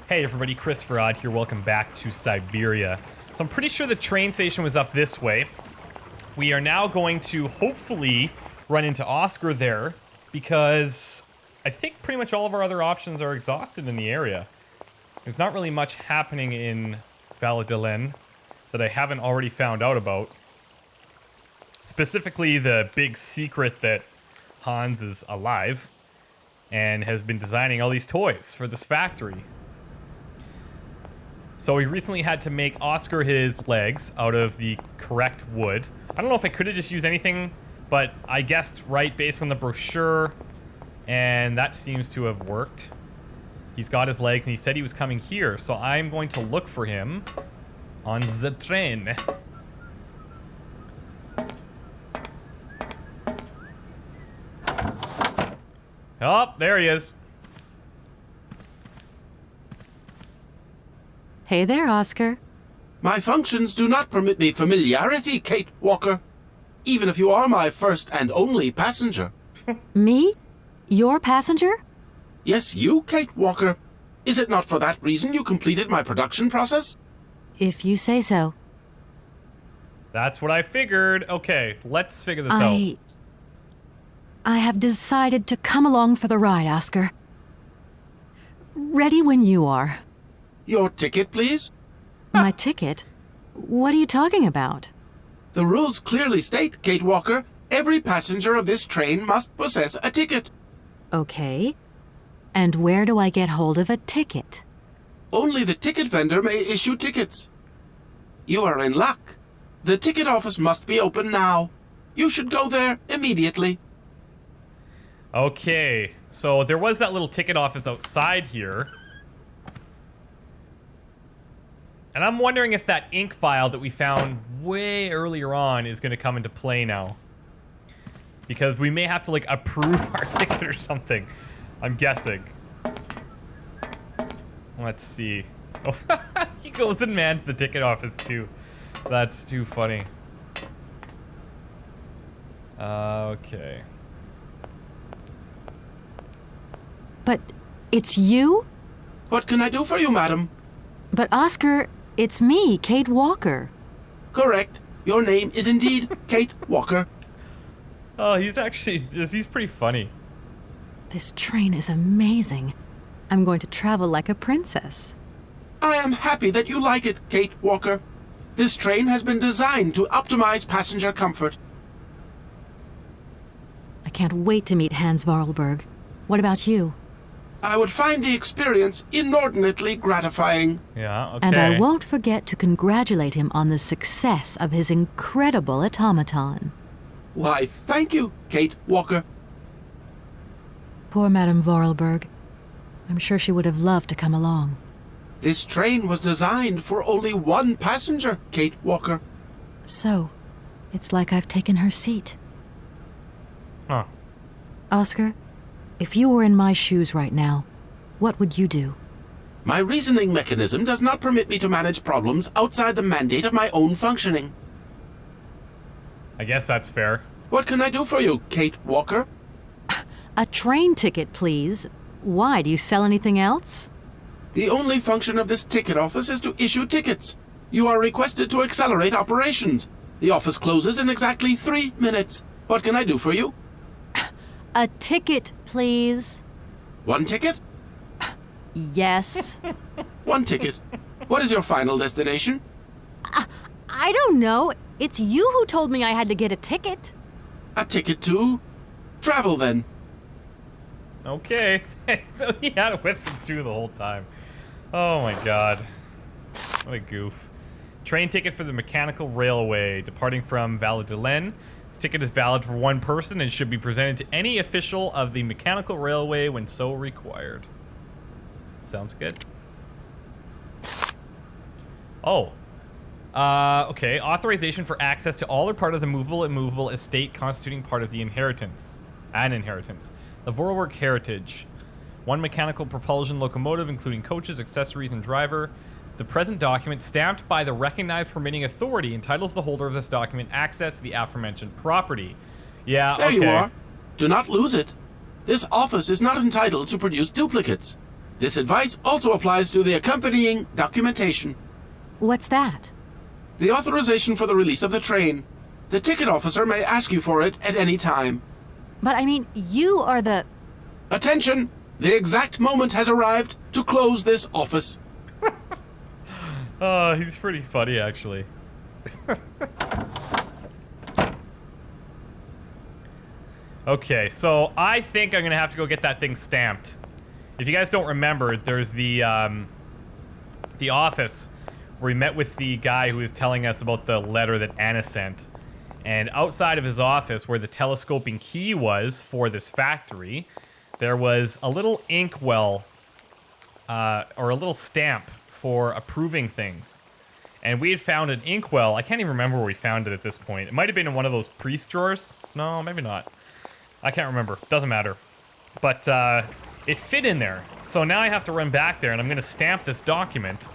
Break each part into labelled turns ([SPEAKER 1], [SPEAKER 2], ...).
[SPEAKER 1] Hey everybody, ChristopherOdd here, welcome back to Syberia. So I'm pretty sure the train station was up this way. We are now going to hopefully run into Oscar there, because I think pretty much all of our other options are exhausted in the area. There's not really much happening in Valadilene that I haven't already found out about. Specifically the big secret that Hans is alive and has been designing all these toys for this factory. So we recently had to make Oscar his legs out of the correct wood. I don't know if I could have just used anything, but I guessed right based on the brochure, and that seems to have worked. He's got his legs, and he said he was coming here, so I'm going to look for him on the train. Oh, there he is.
[SPEAKER 2] Hey there, Oscar.
[SPEAKER 3] My functions do not permit me familiarity, Kate Walker. Even if you are my first and only passenger.
[SPEAKER 2] Me? Your passenger?
[SPEAKER 3] Yes, you, Kate Walker. Is it not for that reason you completed my production process?
[SPEAKER 2] If you say so.
[SPEAKER 1] That's what I figured. Okay, let's figure this out.
[SPEAKER 2] I have decided to come along for the ride, Oscar. Ready when you are.
[SPEAKER 3] Your ticket, please?
[SPEAKER 2] My ticket? What are you talking about?
[SPEAKER 3] The rules clearly state, Kate Walker, every passenger of this train must possess a ticket.
[SPEAKER 2] Okay. And where do I get hold of a ticket?
[SPEAKER 3] Only the ticket vendor may issue tickets. You are in luck. The ticket office must be open now. You should go there immediately.
[SPEAKER 1] Okay, so there was that little ticket office outside here. And I'm wondering if that ink file that we found way earlier on is going to come into play now. Because we may have to, like, approve our ticket or something. I'm guessing. Let's see. Oh, he goes and mans the ticket office, too. That's too funny. Okay.
[SPEAKER 2] But it's you?
[SPEAKER 3] What can I do for you, madam?
[SPEAKER 2] But Oscar, it's me, Kate Walker.
[SPEAKER 3] Correct. Your name is indeed Kate Walker.
[SPEAKER 1] Oh, he's pretty funny.
[SPEAKER 2] This train is amazing. I'm going to travel like a princess.
[SPEAKER 3] I am happy that you like it, Kate Walker. This train has been designed to optimize passenger comfort.
[SPEAKER 2] I can't wait to meet Hans Vorarlberg. What about you?
[SPEAKER 3] I would find the experience inordinately gratifying.
[SPEAKER 1] Yeah, okay.
[SPEAKER 2] And I won't forget to congratulate him on the success of his incredible automaton.
[SPEAKER 3] Why, thank you, Kate Walker.
[SPEAKER 2] Poor Madame Vorarlberg. I'm sure she would have loved to come along.
[SPEAKER 3] This train was designed for only one passenger, Kate Walker.
[SPEAKER 2] So, it's like I've taken her seat.
[SPEAKER 1] Huh.
[SPEAKER 2] Oscar, if you were in my shoes right now, what would you do?
[SPEAKER 3] My reasoning mechanism does not permit me to manage problems outside the mandate of my own functioning.
[SPEAKER 1] I guess that's fair.
[SPEAKER 3] What can I do for you, Kate Walker?
[SPEAKER 2] A train ticket, please. Why, do you sell anything else?
[SPEAKER 3] The only function of this ticket office is to issue tickets. You are requested to accelerate operations. The office closes in exactly 3 minutes. What can I do for you?
[SPEAKER 2] A ticket, please.
[SPEAKER 3] One ticket?
[SPEAKER 2] Yes.
[SPEAKER 3] One ticket. What is your final destination?
[SPEAKER 2] I don't know. It's you who told me I had to get a ticket.
[SPEAKER 3] A ticket to travel, then.
[SPEAKER 1] Okay. So he had it with him too the whole time. Oh my god. What a goof. Train ticket for the mechanical railway departing from Valadilene. This ticket is valid for one person and should be presented to any official of the mechanical railway when so required. Sounds good. Oh. Okay. Authorization for access to all or part of the movable and movable estate constituting part of the inheritance. An inheritance. The Vorarlberg heritage. One mechanical propulsion locomotive, including coaches, accessories, and driver. The present document, stamped by the recognized permitting authority, entitles the holder of this document access to the aforementioned property. Yeah, okay.
[SPEAKER 3] There you are. Do not lose it. This office is not entitled to produce duplicates. This advice also applies to the accompanying documentation.
[SPEAKER 2] What's that?
[SPEAKER 3] The authorization for the release of the train. The ticket officer may ask you for it at any time.
[SPEAKER 2] But I mean, you are the...
[SPEAKER 3] Attention! The exact moment has arrived to close this office.
[SPEAKER 1] He's pretty funny, actually. Okay, so I think I'm gonna have to go get that thing stamped. If you guys don't remember, there's the office where we met with the guy who was telling us about the letter that Anna sent. And outside of his office, where the telescoping key was for this factory, there was a little inkwell, or a little stamp for approving things. And we had found an inkwell. I can't even remember where we found it at this point. It might have been in one of those priest drawers. No, maybe not. I can't remember. Doesn't matter. But it fit in there. So now I have to run back there, and I'm going to stamp this document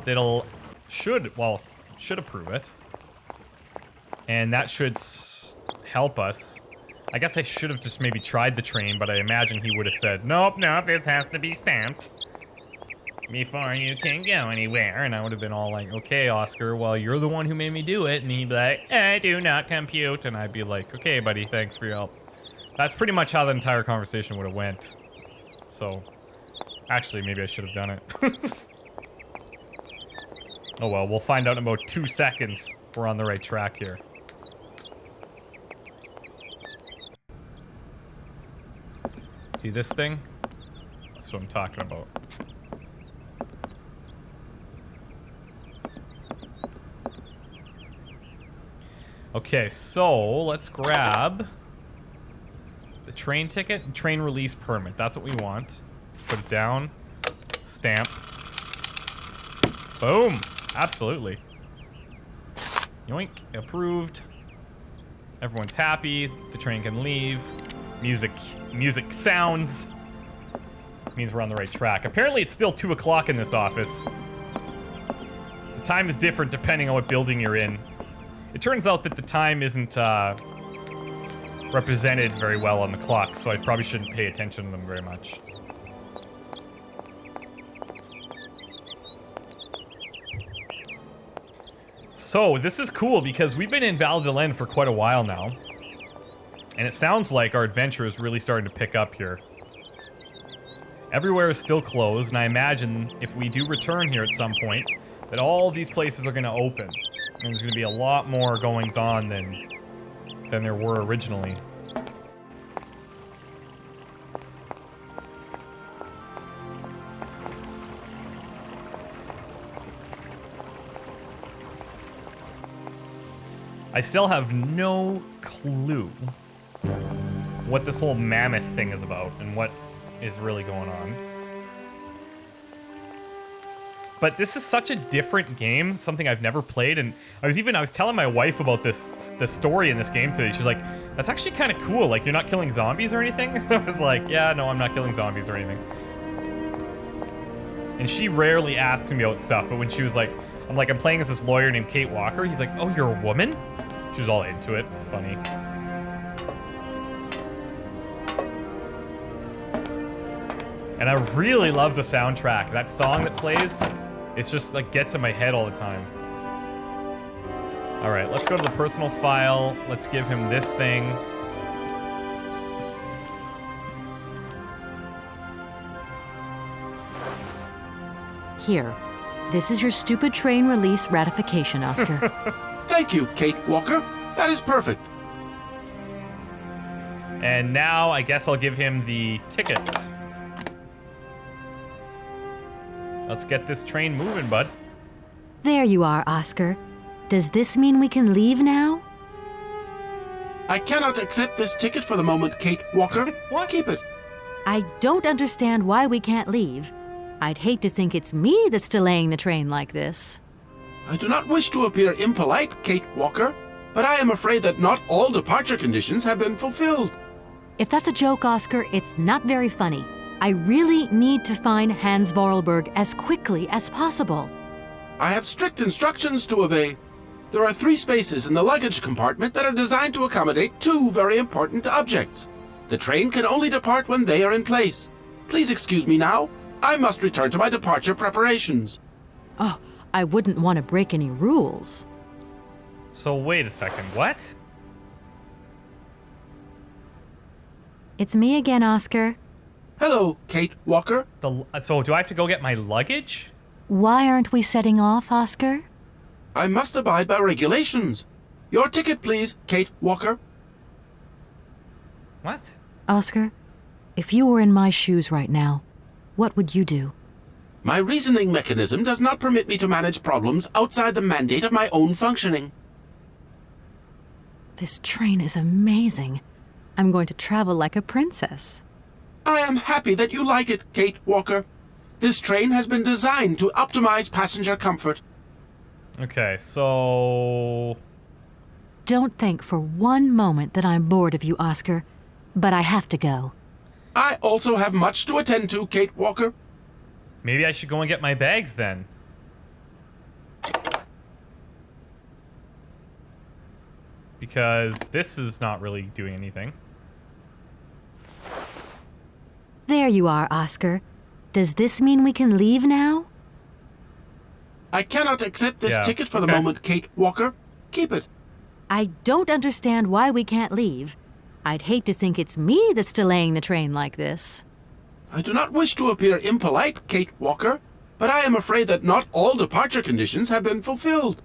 [SPEAKER 1] that'll should approve it. And that should help us. I guess I should have just maybe tried the train, but I imagine he would have said, nope, this has to be stamped before you can go anywhere. And I would have been all like, okay, Oscar, well, you're the one who made me do it. And he'd be like, I do not compute. And I'd be like, okay, buddy, thanks for your help. That's pretty much how the entire conversation would have went. So, actually, maybe I should have done it. Oh well, we'll find out in about 2 seconds if we're on the right track here. See this thing? That's what I'm talking about. Okay, so let's grab the train ticket and train release permit. That's what we want. Put it down. Stamp. Boom! Absolutely. Yoink. Approved. Everyone's happy. The train can leave. Music sounds. Means we're on the right track. Apparently it's still 2 o'clock in this office. The time is different depending on what building you're in. It turns out that the time isn't represented very well on the clock, so I probably shouldn't pay attention to them very much. So, this is cool because we've been in Valadilene for quite a while now. And it sounds like our adventure is really starting to pick up here. Everywhere is still closed, and I imagine if we do return here at some point, that all these places are going to open. And there's going to be a lot more goings-on than there were originally. I still have no clue what this whole mammoth thing is about and what is really going on. But this is such a different game, something I've never played, and I was telling my wife about the story in this game today. She's like, that's actually kind of cool, like you're not killing zombies or anything? I was like, yeah, no, I'm not killing zombies or anything. And she rarely asks me about stuff, but when she was like, I'm playing as this lawyer named Kate Walker, he's like, oh, you're a woman? She was all into it, it's funny. And I really love the soundtrack. That song that plays, it's just like gets in my head all the time. All right, let's go to the personal file. Let's give him this thing.
[SPEAKER 2] Here, this is your stupid train release ratification, Oscar.
[SPEAKER 3] Thank you, Kate Walker. That is perfect.
[SPEAKER 1] And now I guess I'll give him the ticket. Let's get this train moving, bud.
[SPEAKER 2] There you are, Oscar. Does this mean we can leave now?
[SPEAKER 3] I cannot accept this ticket for the moment, Kate Walker.
[SPEAKER 1] What?
[SPEAKER 3] Keep it.
[SPEAKER 2] I don't understand why we can't leave. I'd hate to think it's me that's delaying the train like this.
[SPEAKER 3] I do not wish to appear impolite, Kate Walker, but I am afraid that not all departure conditions have been fulfilled.
[SPEAKER 2] If that's a joke, Oscar, it's not very funny. I really need to find Hans Vorarlberg as quickly as possible.
[SPEAKER 3] I have strict instructions to obey. There are 3 spaces in the luggage compartment that are designed to accommodate 2 very important objects. The train can only depart when they are in place. Please excuse me now. I must return to my departure preparations.
[SPEAKER 2] Oh, I wouldn't want to break any rules.
[SPEAKER 1] So wait a second, what?
[SPEAKER 2] It's me again, Oscar.
[SPEAKER 3] Hello, Kate Walker.
[SPEAKER 1] So do I have to go get my luggage?
[SPEAKER 2] Why aren't we setting off, Oscar?
[SPEAKER 3] I must abide by regulations. Your ticket, please, Kate Walker.
[SPEAKER 1] What?
[SPEAKER 2] Oscar, if you were in my shoes right now, what would you do?
[SPEAKER 3] My reasoning mechanism does not permit me to manage problems outside the mandate of my own functioning.
[SPEAKER 2] This train is amazing. I'm going to travel like a princess.
[SPEAKER 3] I am happy that you like it, Kate Walker. This train has been designed to optimize passenger comfort.
[SPEAKER 1] Okay, so...
[SPEAKER 2] Don't think for one moment that I'm bored of you, Oscar, but I have to go.
[SPEAKER 3] I also have much to attend to, Kate Walker.
[SPEAKER 1] Maybe I should go and get my bags then. Because this is not really doing anything.
[SPEAKER 2] There you are, Oscar. Does this mean we can leave now?
[SPEAKER 3] I cannot accept this
[SPEAKER 1] Yeah,
[SPEAKER 3] ticket for the
[SPEAKER 1] okay.
[SPEAKER 3] moment, Kate Walker. Keep it.
[SPEAKER 2] I don't understand why we can't leave. I'd hate to think it's me that's delaying the train like this.
[SPEAKER 3] I do not wish to appear impolite, Kate Walker, but I am afraid that not all departure conditions have been fulfilled.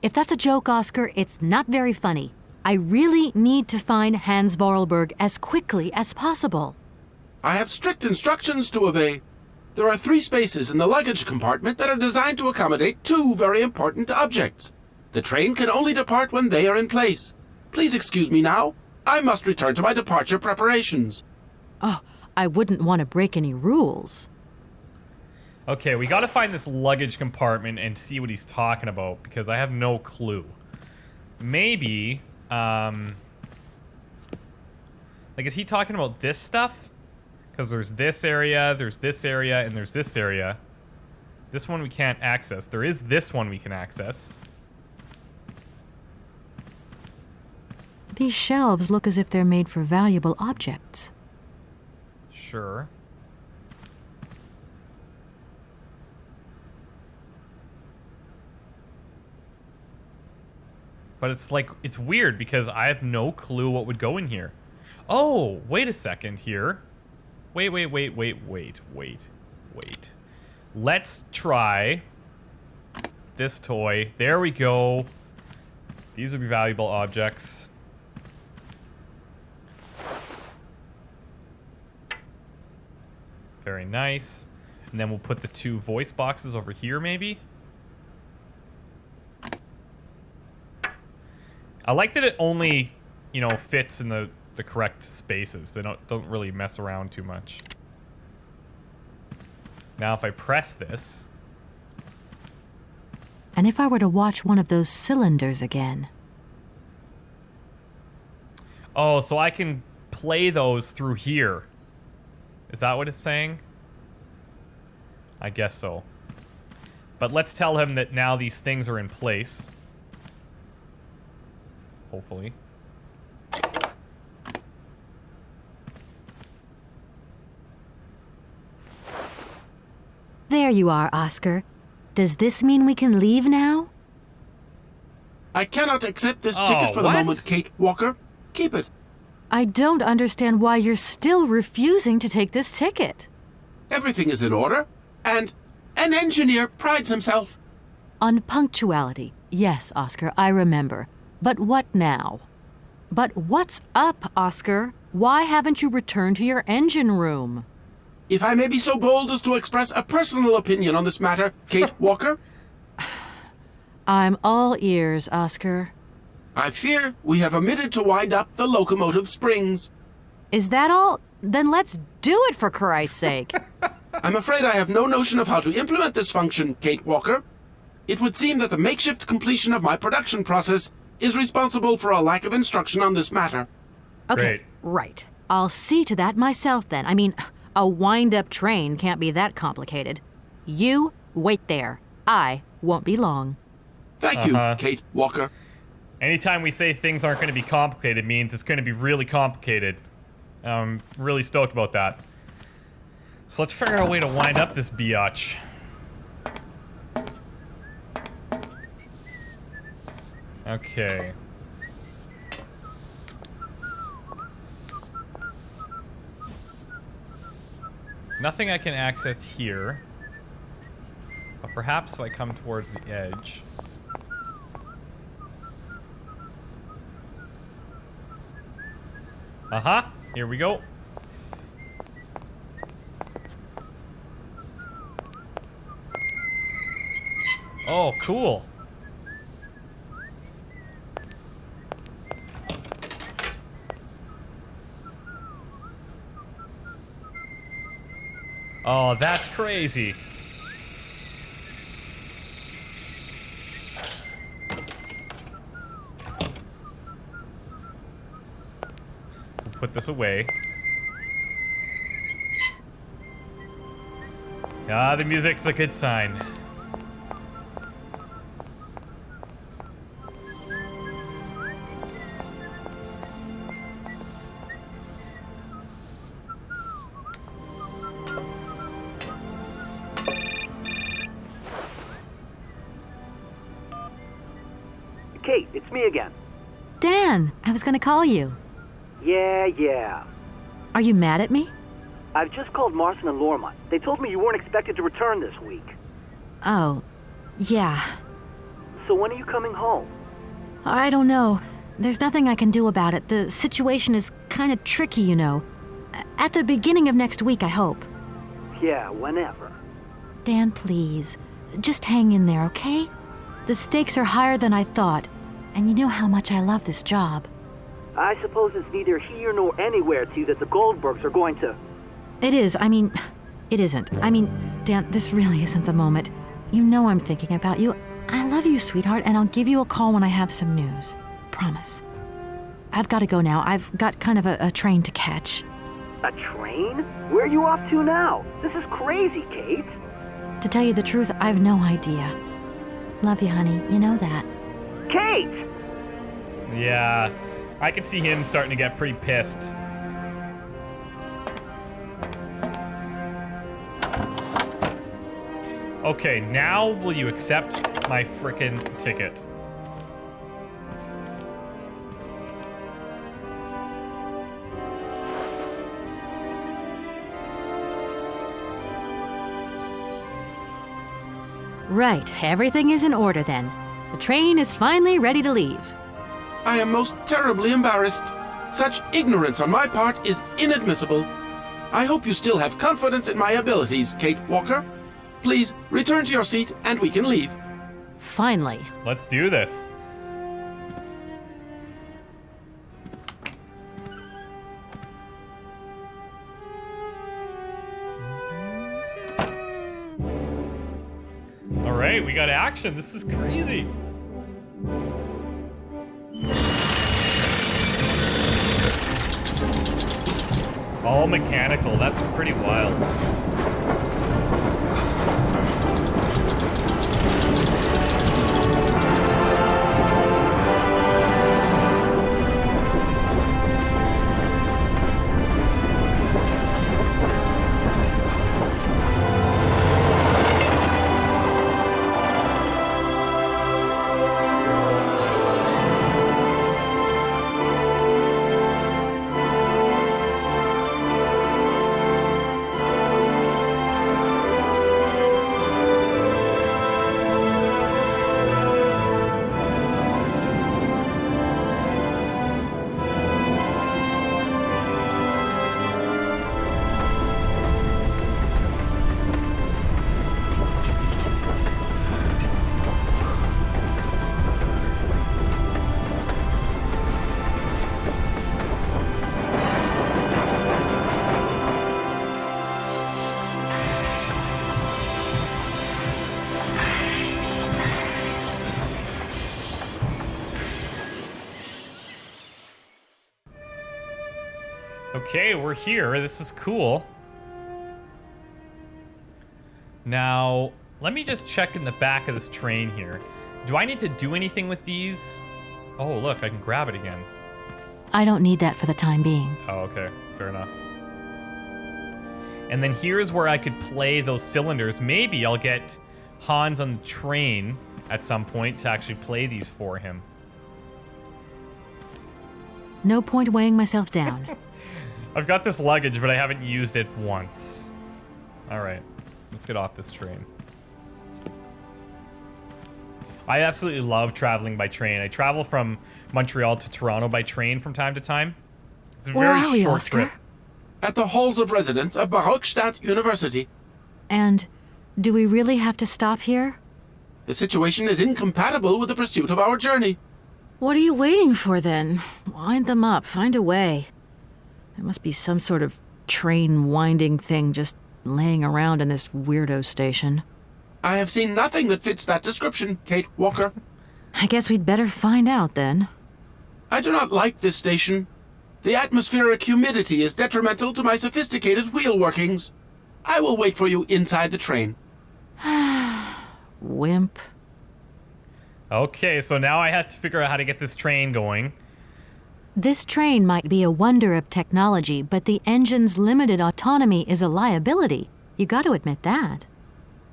[SPEAKER 2] If that's a joke, Oscar, it's not very funny. I really need to find Hans Vorarlberg as quickly as possible.
[SPEAKER 3] I have strict instructions to obey. There are 3 spaces in the luggage compartment that are designed to accommodate 2 very important objects. The train can only depart when they are in place. Please excuse me now. I must return to my departure preparations.
[SPEAKER 2] Oh, I wouldn't want to break any rules.
[SPEAKER 1] Okay, we gotta find this luggage compartment and see what he's talking about, because I have no clue. Maybe, like, is he talking about this stuff? Because there's this area, and there's this area. This one we can't access. There is this one we can access.
[SPEAKER 2] These shelves look as if they're made for valuable objects.
[SPEAKER 1] Sure. But it's like, it's weird because I have no clue what would go in here. Oh, wait a second here. Wait. Let's try this toy. There we go. These would be valuable objects. Very nice. And then we'll put the 2 voice boxes over here, maybe. I like that it only, you know, fits in the correct spaces. They don't really mess around too much. Now if I press this...
[SPEAKER 2] And if I were to watch one of those cylinders again?
[SPEAKER 1] Oh, so I can play those through here. Is that what it's saying? I guess so. But let's tell him that now these things are in place. Hopefully.
[SPEAKER 2] There you are, Oscar. Does this mean we can leave now?
[SPEAKER 3] I cannot accept this
[SPEAKER 1] Oh,
[SPEAKER 3] ticket for the
[SPEAKER 1] what?
[SPEAKER 3] moment, Kate Walker. Keep it.
[SPEAKER 2] I don't understand why you're still refusing to take this ticket.
[SPEAKER 3] Everything is in order, and an engineer prides himself.
[SPEAKER 2] On punctuality. Yes, Oscar, I remember. But what now? But what's up, Oscar? Why haven't you returned to your engine room?
[SPEAKER 3] If I may be so bold as to express a personal opinion on this matter, Kate Walker,
[SPEAKER 2] I'm all ears, Oscar.
[SPEAKER 3] I fear we have omitted to wind up the locomotive springs.
[SPEAKER 2] Is that all? Then let's do it, for Christ's sake.
[SPEAKER 3] I'm afraid I have no notion of how to implement this function, Kate Walker. It would seem that the makeshift completion of my production process is responsible for a lack of instruction on this matter.
[SPEAKER 2] Okay,
[SPEAKER 1] Great.
[SPEAKER 2] right. I'll see to that myself then. I mean, a wind-up train can't be that complicated. You wait there. I won't be long.
[SPEAKER 3] Thank you, Kate Walker.
[SPEAKER 1] Anytime we say things aren't going to be complicated means it's going to be really complicated. I'm really stoked about that. So let's figure out a way to wind up this biatch. Okay. Nothing I can access here. But perhaps if I come towards the edge. Aha! Here we go. Oh, cool. Oh, that's crazy. We'll put this away. Ah, the music's a good sign.
[SPEAKER 4] Kate, it's me again.
[SPEAKER 2] Dan, I was gonna call you.
[SPEAKER 4] Yeah.
[SPEAKER 2] Are you mad at me?
[SPEAKER 4] I've just called Marson and Lorma. They told me you weren't expected to return this week.
[SPEAKER 2] Oh, yeah.
[SPEAKER 4] So when are you coming home?
[SPEAKER 2] I don't know. There's nothing I can do about it. The situation is kind of tricky, you know. At the beginning of next week, I hope.
[SPEAKER 4] Yeah, whenever.
[SPEAKER 2] Dan, please. Just hang in there, okay? The stakes are higher than I thought, and you know how much I love this job.
[SPEAKER 4] I suppose it's neither here nor anywhere to you that the Goldbergs are going to...
[SPEAKER 2] It is. It isn't. Dan, this really isn't the moment. You know I'm thinking about you. I love you, sweetheart, and I'll give you a call when I have some news. Promise. I've got to go now. I've got kind of a train to catch.
[SPEAKER 4] A train? Where are you off to now? This is crazy, Kate.
[SPEAKER 2] To tell you the truth, I've no idea. Love you, honey. You know that.
[SPEAKER 4] Kate!
[SPEAKER 1] Yeah, I could see him starting to get pretty pissed. Okay, now will you accept my frickin' ticket?
[SPEAKER 2] Right, everything is in order then. The train is finally ready to leave.
[SPEAKER 3] I am most terribly embarrassed. Such ignorance on my part is inadmissible. I hope you still have confidence in my abilities, Kate Walker. Please, return to your seat and we can leave.
[SPEAKER 2] Finally.
[SPEAKER 1] Let's do this. All right, we got action. This is crazy. All mechanical. That's pretty wild. Okay, we're here. This is cool. Now, let me just check in the back of this train here. Do I need to do anything with these? Oh, look, I can grab it again.
[SPEAKER 2] I don't need that for the time being.
[SPEAKER 1] Oh, okay. Fair enough. And then here's where I could play those cylinders. Maybe I'll get Hans on the train at some point to actually play these for him.
[SPEAKER 2] No point weighing myself down.
[SPEAKER 1] I've got this luggage, but I haven't used it once. All right, let's get off this train. I absolutely love traveling by train. I travel from Montreal to Toronto by train from time to time. It's a
[SPEAKER 2] Where
[SPEAKER 1] very
[SPEAKER 2] are we,
[SPEAKER 1] short
[SPEAKER 2] Oscar?
[SPEAKER 1] trip.
[SPEAKER 3] At the halls of residence of Barrockstadt University.
[SPEAKER 2] And do we really have to stop here?
[SPEAKER 3] The situation is incompatible with the pursuit of our journey.
[SPEAKER 2] What are you waiting for then? Wind them up, find a way. There must be some sort of train winding thing just laying around in this weirdo station.
[SPEAKER 3] I have seen nothing that fits that description, Kate Walker.
[SPEAKER 2] I guess we'd better find out then.
[SPEAKER 3] I do not like this station. The atmospheric humidity is detrimental to my sophisticated wheel workings. I will wait for you inside the train.
[SPEAKER 2] Wimp.
[SPEAKER 1] Okay, so now I have to figure out how to get this train going.
[SPEAKER 2] This train might be a wonder of technology, but the engine's limited autonomy is a liability. You got to admit that.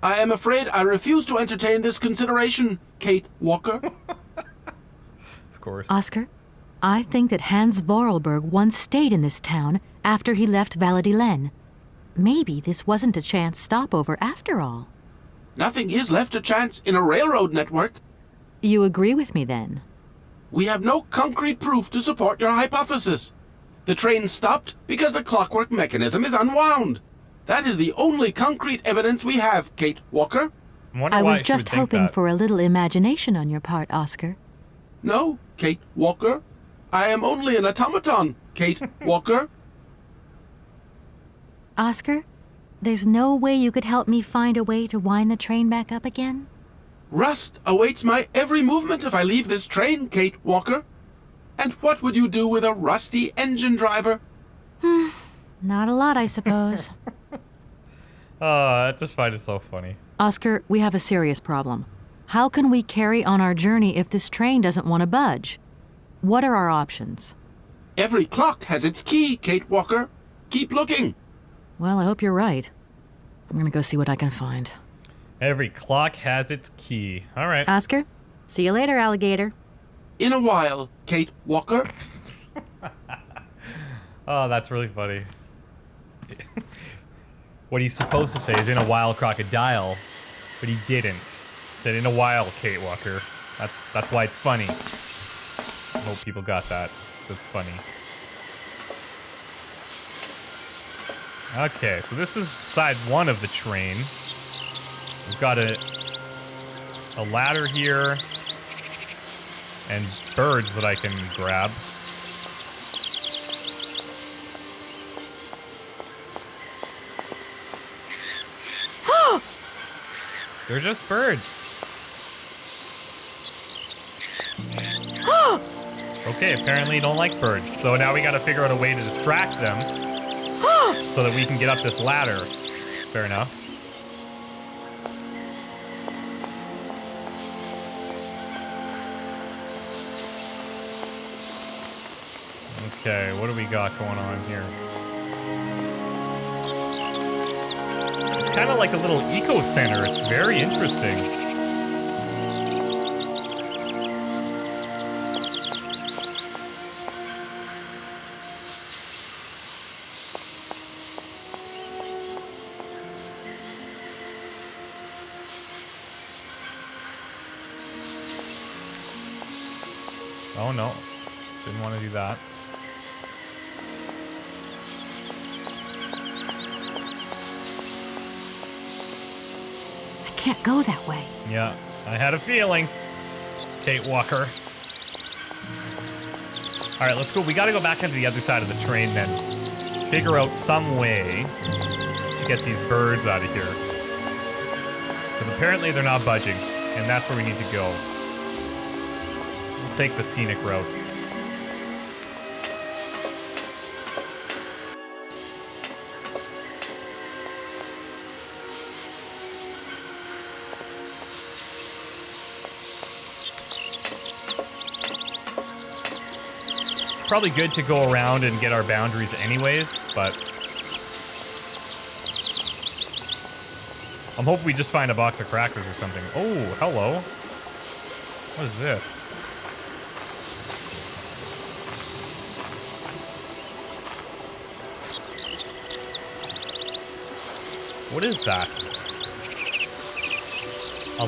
[SPEAKER 3] I am afraid I refuse to entertain this consideration, Kate Walker.
[SPEAKER 1] Of course.
[SPEAKER 2] Oscar, I think that Hans Vorarlberg once stayed in this town after he left Valadilene. Maybe this wasn't a chance stopover after all.
[SPEAKER 3] Nothing is left to chance in a railroad network.
[SPEAKER 2] You agree with me then?
[SPEAKER 3] We have no concrete proof to support your hypothesis. The train stopped because the clockwork mechanism is unwound. That is the only concrete evidence we have, Kate Walker.
[SPEAKER 1] Wonder
[SPEAKER 2] I
[SPEAKER 1] why
[SPEAKER 2] was
[SPEAKER 1] she would
[SPEAKER 2] just
[SPEAKER 1] think
[SPEAKER 2] hoping
[SPEAKER 1] that.
[SPEAKER 2] for a little imagination on your part, Oscar.
[SPEAKER 3] No, Kate Walker. I am only an automaton, Kate Walker.
[SPEAKER 2] Oscar, there's no way you could help me find a way to wind the train back up again?
[SPEAKER 3] Rust awaits my every movement if I leave this train, Kate Walker. And what would you do with a rusty engine driver?
[SPEAKER 2] Not a lot, I suppose.
[SPEAKER 1] I just find it so funny.
[SPEAKER 2] Oscar, we have a serious problem. How can we carry on our journey if this train doesn't want to budge? What are our options?
[SPEAKER 3] Every clock has its key, Kate Walker. Keep looking.
[SPEAKER 2] Well, I hope you're right. I'm gonna go see what I can find.
[SPEAKER 1] Every clock has its key. All right.
[SPEAKER 2] Oscar, see you later, alligator.
[SPEAKER 3] In a while, Kate Walker.
[SPEAKER 1] Oh, that's really funny. What he's supposed to say is in a while, crocodile, but he didn't. He said in a while, Kate Walker. That's why it's funny. I hope people got that, 'cause it's funny. Okay, so this is side one of the train. We've got a ladder here and birds that I can grab. They're just birds. Okay, apparently you don't like birds. So now we gotta figure out a way to distract them so that we can get up this ladder. Fair enough. Okay, what do we got going on here? It's kind of like a little eco center. It's very interesting. Oh no, didn't want to do that.
[SPEAKER 2] Can't go that way.
[SPEAKER 1] Yeah, I had a feeling. Kate Walker. All right, let's go. We got to go back onto the other side of the train then. Figure out some way to get these birds out of here. Because apparently they're not budging, and that's where we need to go. We'll take the scenic route. Probably good to go around and get our boundaries anyways, but I'm hoping we just find a box of crackers or something. Oh, hello. What is this? What is that?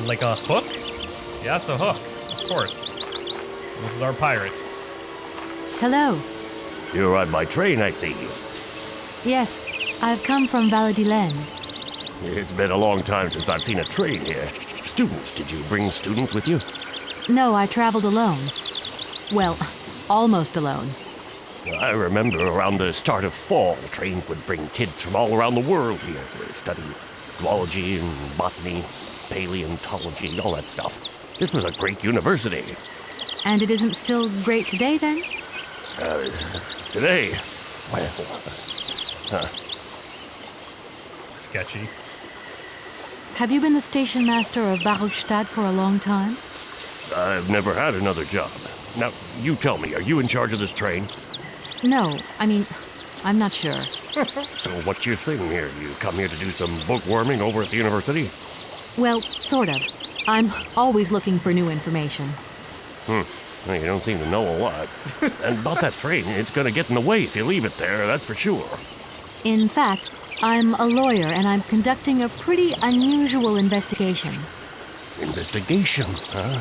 [SPEAKER 1] Like a hook? Yeah, it's a hook. Of course. This is our pirate.
[SPEAKER 2] Hello.
[SPEAKER 5] You're on my train, I see.
[SPEAKER 2] Yes, I've come from Valadilene.
[SPEAKER 5] It's been a long time since I've seen a train here. Students, did you bring students with you?
[SPEAKER 2] No, I traveled alone. Well, almost alone.
[SPEAKER 5] I remember around the start of fall, trains would bring kids from all around the world here to study zoology and botany, paleontology, all that stuff. This was a great university.
[SPEAKER 2] And it isn't still great today, then?
[SPEAKER 5] Today, well,
[SPEAKER 1] Sketchy.
[SPEAKER 2] Have you been the station master of Barrockstadt for a long time?
[SPEAKER 5] I've never had another job. Now, you tell me, are you in charge of this train?
[SPEAKER 2] No, I mean, I'm not sure.
[SPEAKER 5] So what's your thing here? You come here to do some bookworming over at the university?
[SPEAKER 2] Well, sort of. I'm always looking for new information.
[SPEAKER 5] Well, you don't seem to know a lot. And about that train, it's gonna get in the way if you leave it there, that's for sure.
[SPEAKER 2] In fact, I'm a lawyer and I'm conducting a pretty unusual investigation.
[SPEAKER 5] Investigation, huh?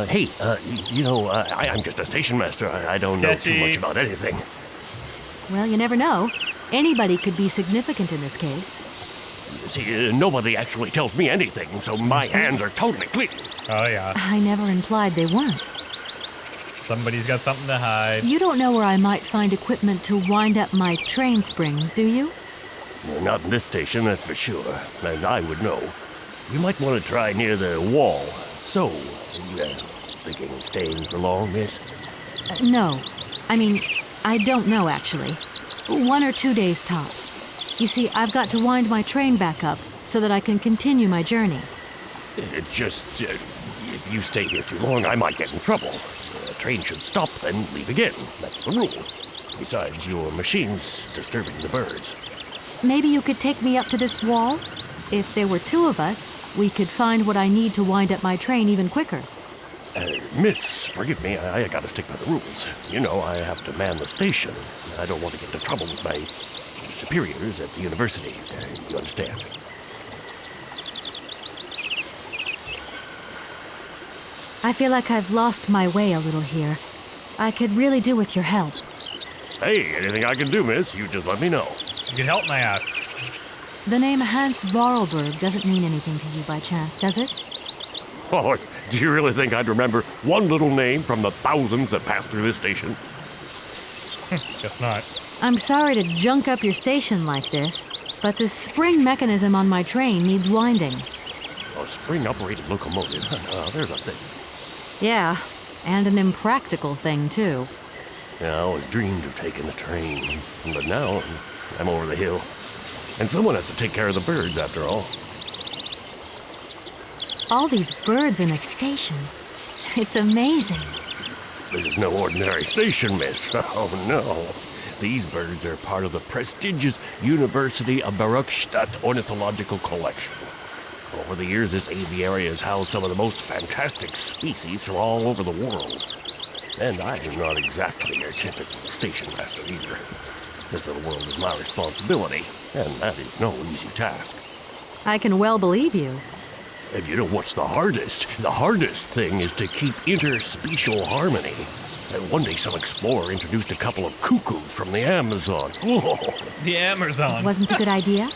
[SPEAKER 5] Hey, I'm just a station master. I don't know too much about anything.
[SPEAKER 2] Well, you never know. Anybody could be significant in this case.
[SPEAKER 5] See, nobody actually tells me anything, so my hands are totally clean.
[SPEAKER 1] Oh, yeah.
[SPEAKER 2] I never implied they weren't.
[SPEAKER 1] Somebody's got something to hide.
[SPEAKER 2] You don't know where I might find equipment to wind up my train springs, do you?
[SPEAKER 5] Not in this station, that's for sure. And I would know. You might want to try near the wall. So, thinking of staying for long, miss?
[SPEAKER 2] No. I mean, I don't know, actually. 1 or 2 days tops. You see, I've got to wind my train back up so that I can continue my journey.
[SPEAKER 5] It's just, if you stay here too long, I might get in trouble. The train should stop, then leave again. That's the rule. Besides, your machine's disturbing the birds.
[SPEAKER 2] Maybe you could take me up to this wall? If there were 2 of us, we could find what I need to wind up my train even quicker.
[SPEAKER 5] Miss, forgive me, I gotta stick by the rules. You know, I have to man the station. I don't want to get into trouble with my superiors at the university. You understand?
[SPEAKER 2] I feel like I've lost my way a little here. I could really do with your help.
[SPEAKER 5] Hey, anything I can do, miss, you just let me know.
[SPEAKER 1] You can help my ass.
[SPEAKER 2] The name Hans Vorarlberg doesn't mean anything to you by chance, does it?
[SPEAKER 5] Oh, do you really think I'd remember one little name from the thousands that pass through this station?
[SPEAKER 1] Guess not.
[SPEAKER 2] I'm sorry to junk up your station like this, but the spring mechanism on my train needs winding.
[SPEAKER 5] A spring-operated locomotive. There's a thing.
[SPEAKER 2] Yeah, and an impractical thing, too.
[SPEAKER 5] Yeah, I always dreamed of taking the train, but now I'm over the hill. And someone has to take care of the birds, after all.
[SPEAKER 2] All these birds in a station. It's amazing.
[SPEAKER 5] This is no ordinary station, miss. Oh, no. These birds are part of the prestigious University of Barrockstadt Ornithological Collection. Over the years, this aviary has housed some of the most fantastic species from all over the world. And I am not exactly your typical station master either. This little world is my responsibility, and that is no easy task.
[SPEAKER 2] I can well believe you.
[SPEAKER 5] And you know what's the hardest? The hardest thing is to keep interspecial harmony. And one day some explorer introduced a couple of cuckoos from the Amazon. Oh,
[SPEAKER 1] The Amazon.
[SPEAKER 2] Wasn't a good idea?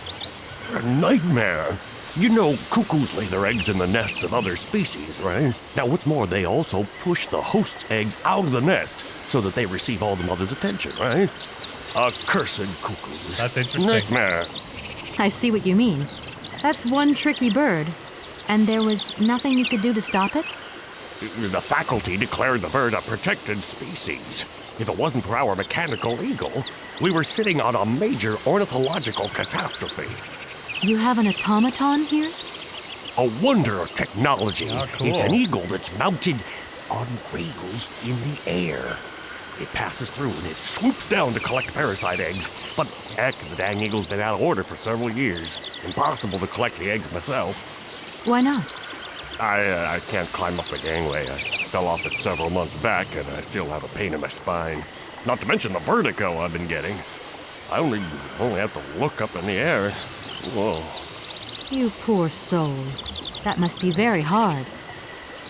[SPEAKER 5] a nightmare. You know, cuckoos lay their eggs in the nests of other species, right? Now, what's more, they also push the host's eggs out of the nest so that they receive all the mother's attention, right? Accursed cuckoos.
[SPEAKER 1] That's interesting.
[SPEAKER 5] Nightmare.
[SPEAKER 2] I see what you mean. That's one tricky bird. And there was nothing you could do to stop it?
[SPEAKER 5] The faculty declared the bird a protected species. If it wasn't for our mechanical eagle, we were sitting on a major ornithological catastrophe.
[SPEAKER 2] You have an automaton here?
[SPEAKER 5] A wonder of technology.
[SPEAKER 1] Oh, cool.
[SPEAKER 5] It's an eagle that's mounted on rails in the air. It passes through and it swoops down to collect parasite eggs. But heck, the dang eagle's been out of order for several years. Impossible to collect the eggs myself.
[SPEAKER 2] Why not?
[SPEAKER 5] I can't climb up the gangway. I fell off it several months back, and I still have a pain in my spine. Not to mention the vertigo I've been getting. I only have to look up in the air. Whoa.
[SPEAKER 2] You poor soul. That must be very hard.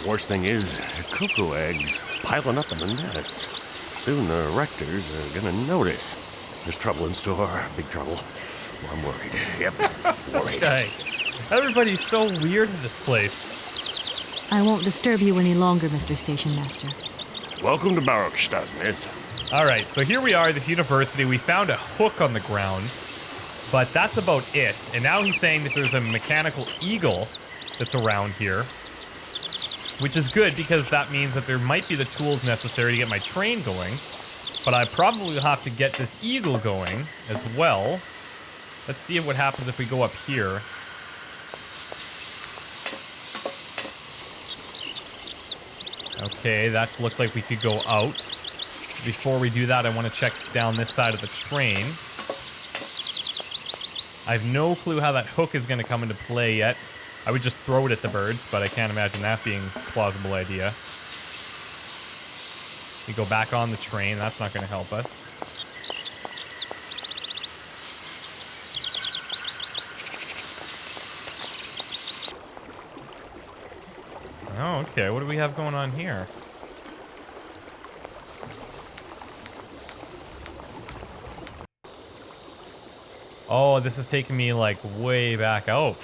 [SPEAKER 5] Worst thing is, cuckoo eggs piling up in the nests. Soon the rectors are gonna notice. There's trouble in store. Big trouble. Well, I'm worried. Yep. Worried.
[SPEAKER 1] Okay. Everybody's so weird in this place.
[SPEAKER 2] I won't disturb you any longer, Mr. Station Master.
[SPEAKER 5] Welcome to Barrockstadt, miss.
[SPEAKER 1] Alright, so here we are at this university. We found a hook on the ground, but that's about it. And now he's saying that there's a mechanical eagle that's around here, which is good because that means that there might be the tools necessary to get my train going. But I probably will have to get this eagle going as well. Let's see what happens if we go up here. Okay, that looks like we could go out. Before we do that, I want to check down this side of the train. I have no clue how that hook is going to come into play yet. I would just throw it at the birds, but I can't imagine that being a plausible idea. We go back on the train, that's not going to help us. Oh, okay, what do we have going on here? Oh, this is taking me, like, way back out.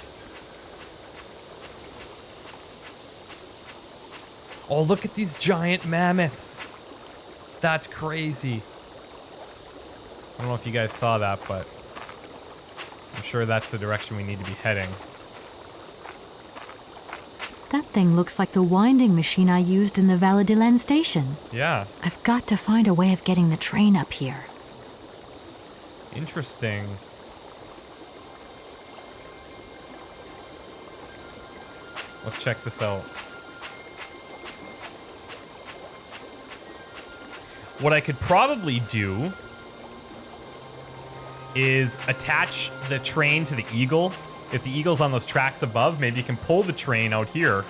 [SPEAKER 1] Oh, look at these giant mammoths. That's crazy. I don't know if you guys saw that, but I'm sure that's the direction we need to be heading.
[SPEAKER 2] That thing looks like the winding machine I used in the Valadilene station.
[SPEAKER 1] Yeah.
[SPEAKER 2] I've got to find a way of getting the train up here.
[SPEAKER 1] Interesting. Let's check this out. What I could probably do is attach the train to the eagle. If the eagle's on those tracks above, maybe you can pull the train out here.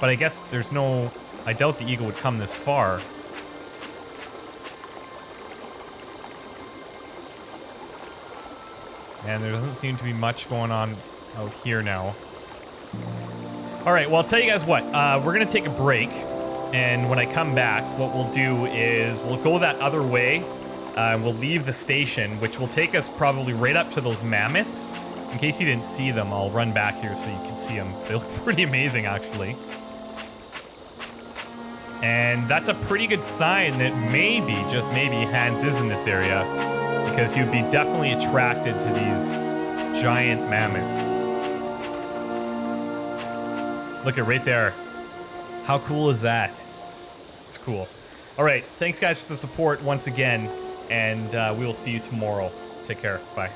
[SPEAKER 1] But I guess there's no... I doubt the eagle would come this far. And there doesn't seem to be much going on out here now. Alright, well, I'll tell you guys what. We're going to take a break. And when I come back, what we'll do is we'll go that other way. We'll leave the station, which will take us probably right up to those mammoths. In case you didn't see them, I'll run back here so you can see them. They look pretty amazing, actually. And that's a pretty good sign that maybe, just maybe, Hans is in this area. Because he would be definitely attracted to these giant mammoths. Look at right there. How cool is that? It's cool. All right, thanks guys for the support once again, and we will see you tomorrow. Take care. Bye.